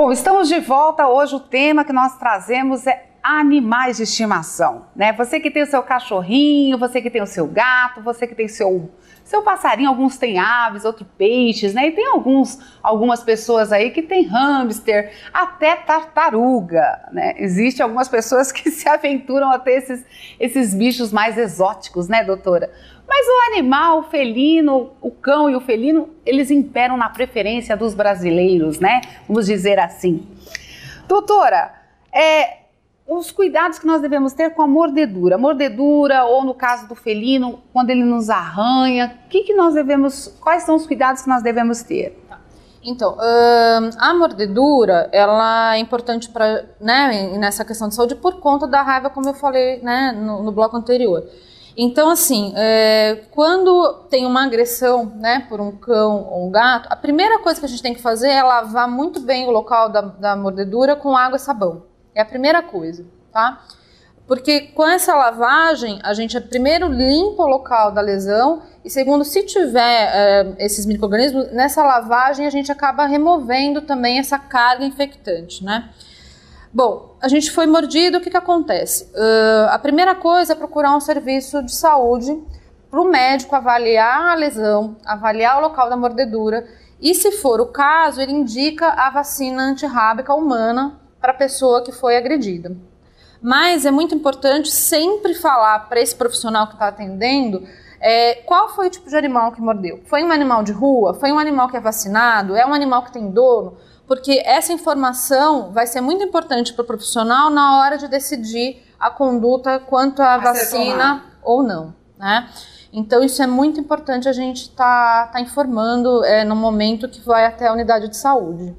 Bom, estamos de volta. Hoje o tema que nós trazemos é animais de estimação, né? Você que tem o seu cachorrinho, você que tem o seu gato, você que tem seu passarinho, alguns têm aves, outros peixes, né? E tem algumas pessoas aí que tem hamster, até tartaruga, né? Existem algumas pessoas que se aventuram a ter esses bichos mais exóticos, né, doutora? Mas o animal, o felino, o cão e o felino, eles imperam na preferência dos brasileiros, né? Vamos dizer assim. Doutora, os cuidados que nós devemos ter com a mordedura. Mordedura, ou no caso do felino, quando ele nos arranha, quais são os cuidados que nós devemos ter? Então, a mordedura, ela é importante para, né, nessa questão de saúde por conta da raiva, como eu falei, né, no bloco anterior. Então, assim, quando tem uma agressão, né, por um cão ou um gato, a primeira coisa que a gente tem que fazer é lavar muito bem o local da mordedura com água e sabão. É a primeira coisa, tá? Porque com essa lavagem, a gente primeiro limpa o local da lesão e segundo, se tiver esses micro-organismos, nessa lavagem a gente acaba removendo também essa carga infectante, né? Bom, a gente foi mordido, o que acontece? A primeira coisa é procurar um serviço de saúde para o médico avaliar a lesão, avaliar o local da mordedura e, se for o caso, ele indica a vacina antirrábica humana para a pessoa que foi agredida. Mas é muito importante sempre falar para esse profissional que está atendendo qual foi o tipo de animal que mordeu. Foi um animal de rua? Foi um animal que é vacinado? É um animal que tem dono? Porque essa informação vai ser muito importante para o profissional na hora de decidir a conduta quanto à vacina ou não, né? Então isso é muito importante a gente tá informando no momento que vai até a unidade de saúde.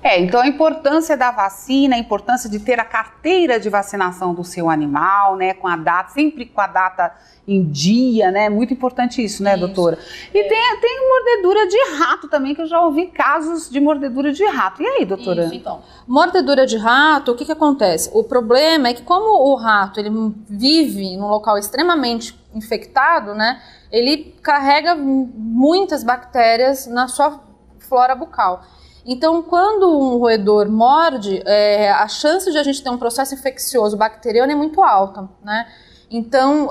Então a importância da vacina, a importância de ter a carteira de vacinação do seu animal, né, com a data, sempre com a data em dia, né, muito importante isso, né, doutora? E tem mordedura de rato também, que eu já ouvi casos de mordedura de rato. E aí, doutora? Isso, então, mordedura de rato, o que acontece? O problema é que como o rato, ele vive num local extremamente infectado, né, ele carrega muitas bactérias na sua flora bucal. Então, quando um roedor morde, a chance de a gente ter um processo infeccioso bacteriano é muito alta, né? Então,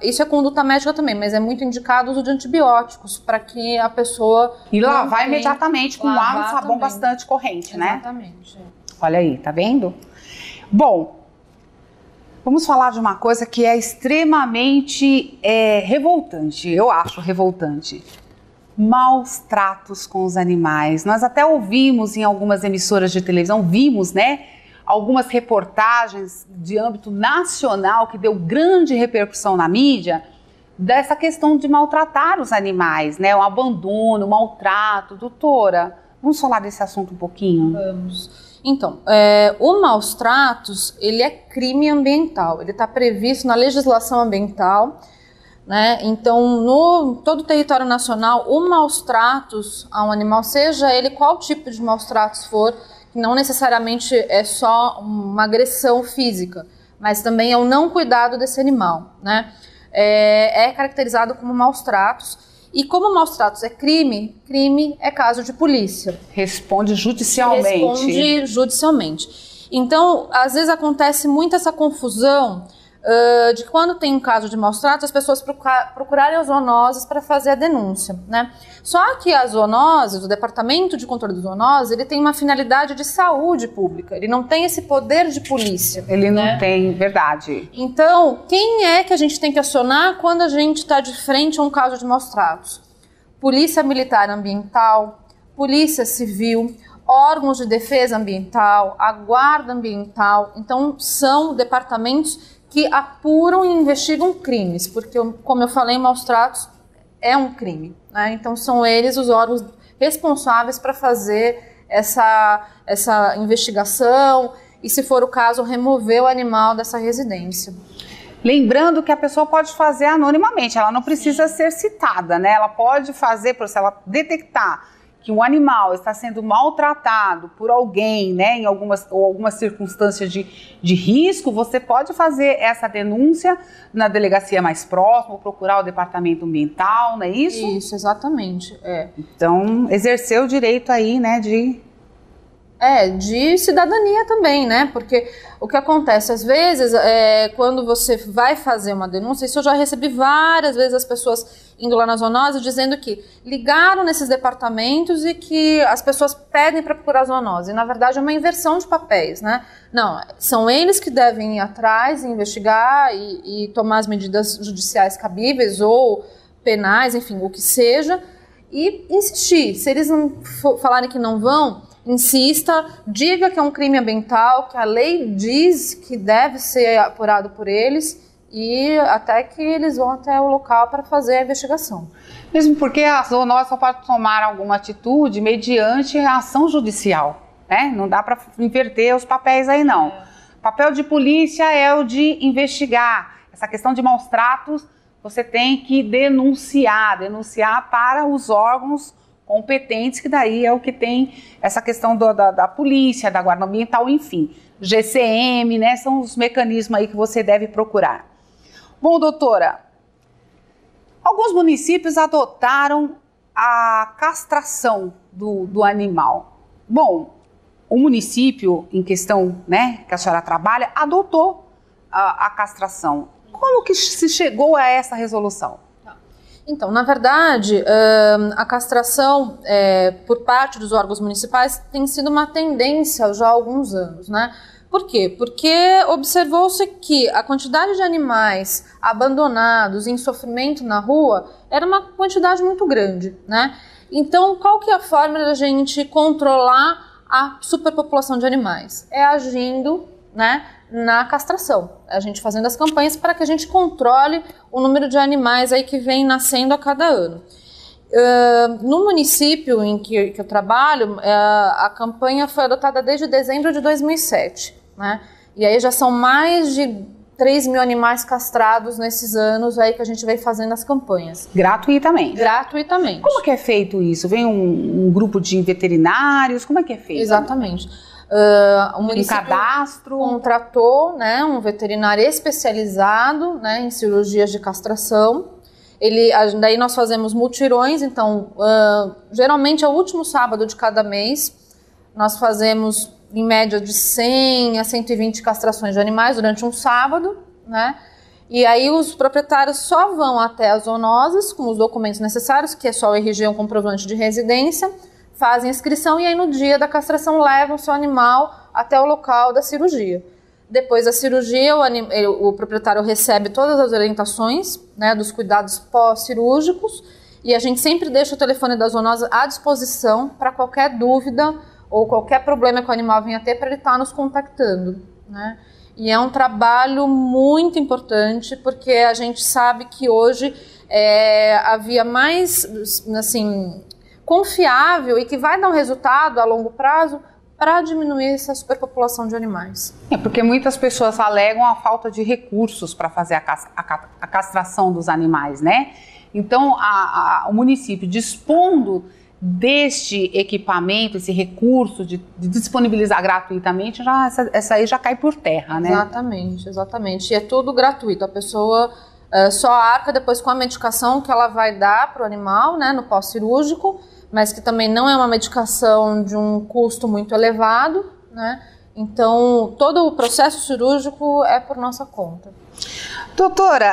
isso é conduta médica também, mas é muito indicado o uso de antibióticos para que a pessoa... E lavar imediatamente com água e sabão também. Bastante corrente, né? Exatamente. Olha aí, tá vendo? Bom, vamos falar de uma coisa que é extremamente revoltante, eu acho revoltante. Maus tratos com os animais. Nós até ouvimos em algumas emissoras de televisão, vimos, né, algumas reportagens de âmbito nacional que deu grande repercussão na mídia dessa questão de maltratar os animais, né, o abandono, o maltrato. Doutora, vamos falar desse assunto um pouquinho? Vamos. Então, o maus tratos, ele é crime ambiental, ele está previsto na legislação ambiental, né? Então, no todo o território nacional, o maus tratos a um animal, seja ele qual tipo de maus tratos for, que não necessariamente é só uma agressão física, mas também é o não cuidado desse animal, né? É caracterizado como maus tratos. E como maus tratos é crime, crime é caso de polícia. Responde judicialmente. Responde judicialmente. Então, às vezes acontece muito essa confusão de quando tem um caso de maus tratos, as pessoas procurarem as zoonoses para fazer a denúncia, né? Só que as zoonoses, o Departamento de Controle de Zoonoses, ele tem uma finalidade de saúde pública, ele não tem esse poder de polícia. Ele não tem, verdade. Então, quem é que a gente tem que acionar quando a gente está de frente a um caso de maus tratos? Polícia Militar Ambiental, Polícia Civil, órgãos de defesa ambiental, a Guarda Ambiental. Então, são departamentos que apuram e investigam crimes, porque, como eu falei, maus tratos é um crime, né? Então são eles os órgãos responsáveis para fazer essa investigação e, se for o caso, remover o animal dessa residência. Lembrando que a pessoa pode fazer anonimamente, ela não precisa ser citada, né? Ela pode fazer, se ela detectar que um animal está sendo maltratado por alguém, né, em algumas circunstâncias de risco, você pode fazer essa denúncia na delegacia mais próxima, ou procurar o departamento ambiental, não é isso? Isso, exatamente. Então, exercer o direito aí, né, de... de cidadania também, né? Porque o que acontece, às vezes, quando você vai fazer uma denúncia, isso eu já recebi várias vezes as pessoas indo lá na zoonose dizendo que ligaram nesses departamentos e que as pessoas pedem para procurar a zoonose. E, na verdade, é uma inversão de papéis, né? Não, são eles que devem ir atrás, investigar e tomar as medidas judiciais cabíveis ou penais, enfim, o que seja, e insistir. Se eles não falarem que não vão, insista, diga que é um crime ambiental, que a lei diz que deve ser apurado por eles e até que eles vão até o local para fazer a investigação. Mesmo porque a zoonose só pode tomar alguma atitude mediante a ação judicial, né? Não dá para inverter os papéis aí, não. O papel de polícia é o de investigar. Essa questão de maus tratos, você tem que denunciar para os órgãos competentes, que daí é o que tem essa questão da polícia, da guarda ambiental, enfim, GCM, né, são os mecanismos aí que você deve procurar. Bom, doutora, alguns municípios adotaram a castração do animal. Bom, o município em questão, né, que a senhora trabalha, adotou a castração. Como que se chegou a essa resolução? Então, na verdade, a castração por parte dos órgãos municipais tem sido uma tendência já há alguns anos, né? Por quê? Porque observou-se que a quantidade de animais abandonados em sofrimento na rua era uma quantidade muito grande, né? Então, qual que é a forma da gente controlar a superpopulação de animais? É agindo, né, na castração, a gente fazendo as campanhas para que a gente controle o número de animais aí que vem nascendo a cada ano. No município em que eu trabalho, a campanha foi adotada desde dezembro de 2007, né? E aí já são mais de 3 mil animais castrados nesses anos aí que a gente vem fazendo as campanhas. Gratuitamente? Gratuitamente. Como que é feito isso? Vem um grupo de veterinários? Como é que é feito? Exatamente. O município cadastro contratou, né, um veterinário especializado, né, em cirurgias de castração. Daí nós fazemos mutirões, então geralmente é o último sábado de cada mês. Nós fazemos em média de 100 a 120 castrações de animais durante um sábado, né? E aí os proprietários só vão até as zoonoses com os documentos necessários, que é só o RG, um comprovante de residência, fazem a inscrição e aí no dia da castração levam o seu animal até o local da cirurgia. Depois da cirurgia, o proprietário recebe todas as orientações, né, dos cuidados pós-cirúrgicos e a gente sempre deixa o telefone da zoonose à disposição para qualquer dúvida ou qualquer problema que o animal venha ter para ele estar nos contactando, né? E é um trabalho muito importante porque a gente sabe que hoje a via mais, assim, confiável e que vai dar um resultado a longo prazo para diminuir essa superpopulação de animais. Porque muitas pessoas alegam a falta de recursos para fazer a castração dos animais, né? Então, o município dispondo deste equipamento, esse recurso de disponibilizar gratuitamente, essa aí já cai por terra, né? Exatamente, exatamente. E é tudo gratuito. A pessoa só arca depois com a medicação que ela vai dar para o animal, né, no pós-cirúrgico, mas que também não é uma medicação de um custo muito elevado, né? Então, todo o processo cirúrgico é por nossa conta. Doutora,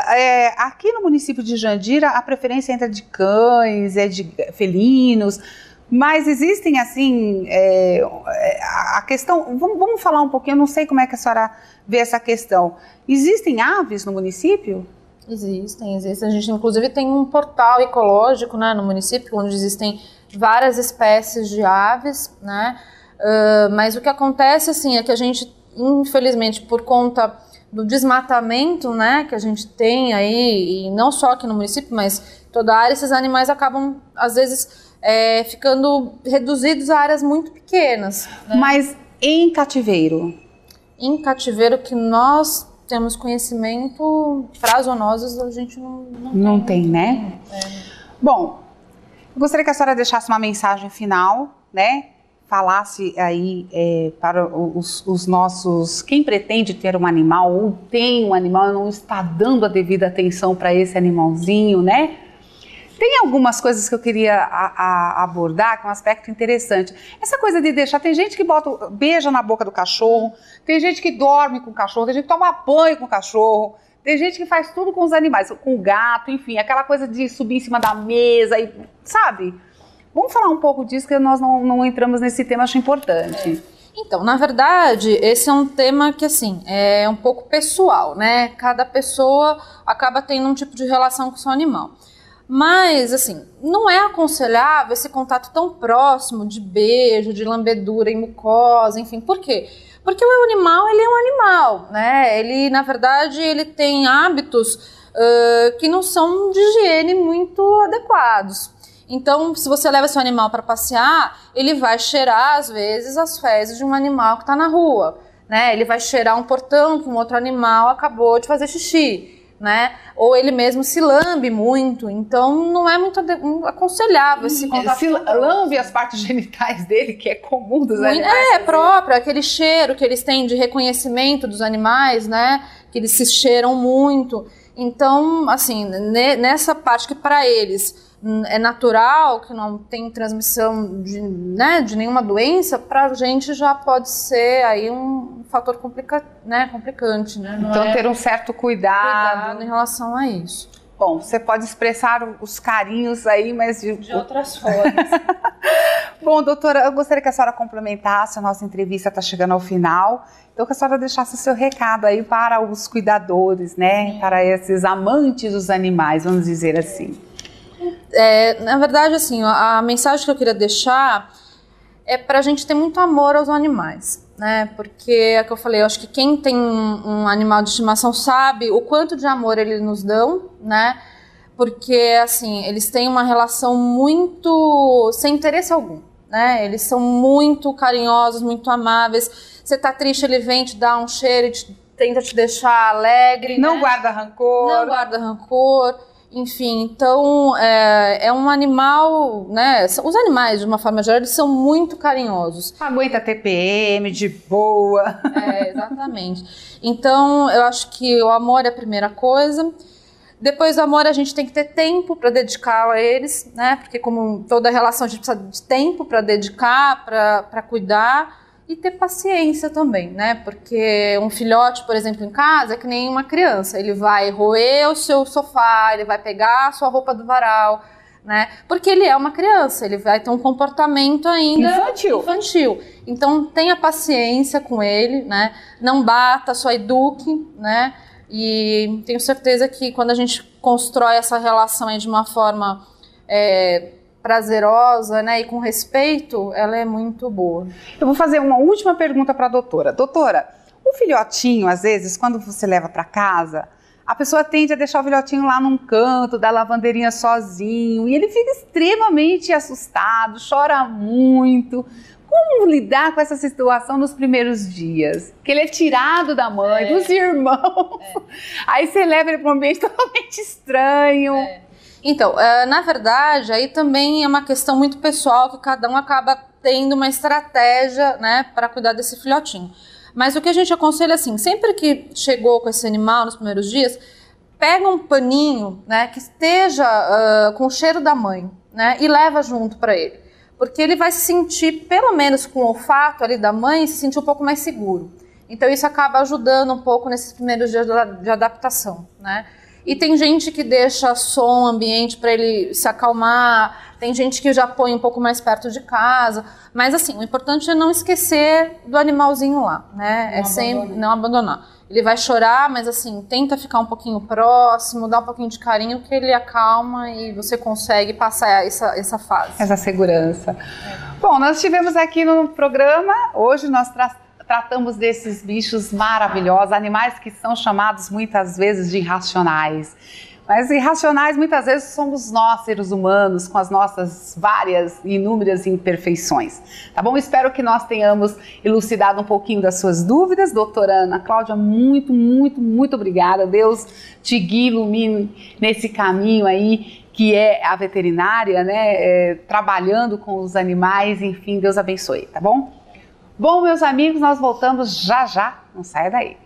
aqui no município de Jandira, a preferência entra de cães, de felinos, mas existem, assim, a questão... Vamos falar um pouquinho, eu não sei como é que a senhora vê essa questão. Existem aves no município? Existem. A gente, inclusive, tem um portal ecológico, né, no município, onde existem várias espécies de aves, né? Mas o que acontece, assim, é que a gente, infelizmente, por conta do desmatamento, né, que a gente tem aí, e não só aqui no município, mas toda a área, esses animais acabam, às vezes, ficando reduzidos a áreas muito pequenas, né? Mas em cativeiro? Em cativeiro que nós temos conhecimento, para as zoonoses a gente não tem, né? Bom, eu gostaria que a senhora deixasse uma mensagem final, né? Falasse aí para os nossos, quem pretende ter um animal ou tem um animal e não está dando a devida atenção para esse animalzinho, né? Tem algumas coisas que eu queria abordar, que é um aspecto interessante. Essa coisa de deixar, tem gente que beija na boca do cachorro, tem gente que dorme com o cachorro, tem gente que toma banho com o cachorro, tem gente que faz tudo com os animais, com o gato, enfim, aquela coisa de subir em cima da mesa, e, sabe? Vamos falar um pouco disso, que nós não entramos nesse tema, acho importante. Então, na verdade, esse é um tema que, assim, é um pouco pessoal, né? Cada pessoa acaba tendo um tipo de relação com o seu animal. Mas, assim, não é aconselhável esse contato tão próximo de beijo, de lambedura em mucosa, enfim. Por quê? Porque o animal, ele é um animal, né? Ele, na verdade, ele tem hábitos que não são de higiene muito adequados. Então, se você leva seu animal para passear, ele vai cheirar, às vezes, as fezes de um animal que está na rua, né? Ele vai cheirar um portão que um outro animal acabou de fazer xixi, né? Ou ele mesmo se lambe muito, então não é muito aconselhável esse contato. Se lambe as partes genitais dele, que é comum dos animais. É próprio, aquele cheiro que eles têm de reconhecimento dos animais, né? Que eles se cheiram muito. Então, assim, nessa parte que para eles é natural, que não tem transmissão de nenhuma doença, para a gente já pode ser aí um fator complicante, né? Então ter um certo cuidado em relação a isso. Bom, você pode expressar os carinhos aí, mas de outras formas. Bom, doutora, eu gostaria que a senhora complementasse, a nossa entrevista está chegando ao final, então que a senhora deixasse o seu recado aí para os cuidadores, né? Para esses amantes dos animais, vamos dizer assim. Na verdade, assim, a mensagem que eu queria deixar é para a gente ter muito amor aos animais, né? Porque é que eu falei, eu acho que quem tem um animal de estimação sabe o quanto de amor eles nos dão, né? Porque, assim, eles têm uma relação muito sem interesse algum, né? Eles são muito carinhosos, muito amáveis. Você tá triste, ele vem te dar um cheiro e tenta te deixar alegre. Não, né? guarda rancor. Não guarda rancor. Enfim, então é um animal, né? Os animais, de uma forma geral, eles são muito carinhosos. Aguenta TPM, de boa. Exatamente. Então, eu acho que o amor é a primeira coisa. Depois do amor, a gente tem que ter tempo para dedicar a eles, né? Porque como toda relação, a gente precisa de tempo para dedicar, para cuidar. E ter paciência também, né? Porque um filhote, por exemplo, em casa é que nem uma criança. Ele vai roer o seu sofá, ele vai pegar a sua roupa do varal, né? Porque ele é uma criança, ele vai ter um comportamento ainda infantil. Então tenha paciência com ele, né? Não bata, só eduque, né? E tenho certeza que quando a gente constrói essa relação aí de uma forma prazerosa, né, e com respeito, ela é muito boa. Eu vou fazer uma última pergunta para a doutora. Doutora, o filhotinho, às vezes, quando você leva para casa, a pessoa tende a deixar o filhotinho lá num canto da lavandeirinha sozinho e ele fica extremamente assustado, chora muito. Como lidar com essa situação nos primeiros dias? Que ele é tirado da mãe, dos irmãos. Aí você leva ele para um ambiente totalmente estranho. Então, na verdade, aí também é uma questão muito pessoal que cada um acaba tendo uma estratégia, né, para cuidar desse filhotinho. Mas o que a gente aconselha, assim, sempre que chegou com esse animal nos primeiros dias, pega um paninho, né, que esteja com o cheiro da mãe, né, e leva junto para ele. Porque ele vai se sentir, pelo menos com o olfato ali da mãe, se sentir um pouco mais seguro. Então isso acaba ajudando um pouco nesses primeiros dias de adaptação, né. E tem gente que deixa som ambiente para ele se acalmar, tem gente que já põe um pouco mais perto de casa, mas assim, o importante é não esquecer do animalzinho lá, né? Sempre não abandonar. Ele vai chorar, mas assim, tenta ficar um pouquinho próximo, dá um pouquinho de carinho que ele acalma e você consegue passar essa fase. Essa segurança. Bom, nós estivemos aqui no programa, hoje nós tratamos desses bichos maravilhosos, animais que são chamados muitas vezes de irracionais. Mas irracionais muitas vezes somos nós, seres humanos, com as nossas várias e inúmeras imperfeições. Tá bom? Espero que nós tenhamos elucidado um pouquinho das suas dúvidas. Doutora Ana Cláudia, muito, muito, muito obrigada. Deus te guie, ilumine nesse caminho aí que é a veterinária, né? Trabalhando com os animais, enfim, Deus abençoe, tá bom? Bom, meus amigos, nós voltamos já já, não saia daí.